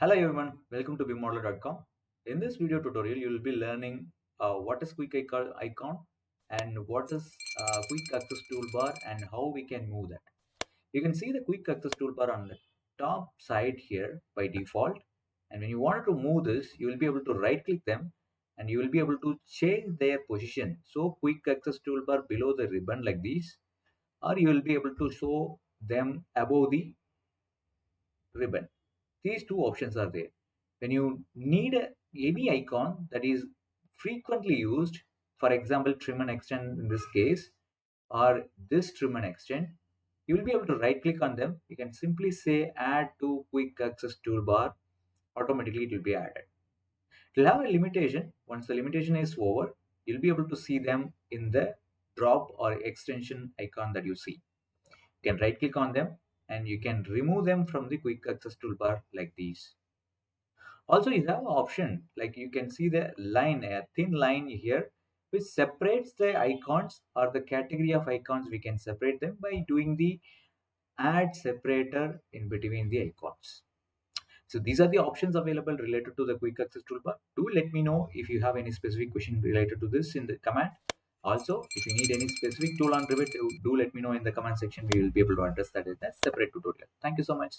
Hello everyone, welcome to bmodeler.com. In this video tutorial, you will be learning what is icon and what is quick access toolbar and how we can move that. You can see the quick access toolbar on the top side here by default. And when you wanted to move this, you will be able to right click them and you will be able to change their position. So quick access toolbar below the ribbon like this, or you will be able to show them above the ribbon. These two options are there. When you need any icon that is frequently used, for example, trim and extend in this case, or this trim and extend, you will be able to right click on them. You can simply say add to quick access toolbar. Automatically it will be added. It will have a limitation. Once the limitation is over, you'll be able to see them in the drop or extension icon that you see. You can right click on them and you can remove them from the quick access toolbar like these. Also, you have an option like you can see the line, a thin line here, which separates the icons or the category of icons. We can separate them by doing the add separator in between the icons. So these are the options available related to the quick access toolbar. Do let me know if you have any specific question related to this in the comment. Also, if you need any specific tool on Revit, do let me know in the comment section. We will be able to address that in a separate tutorial. Thank you so much.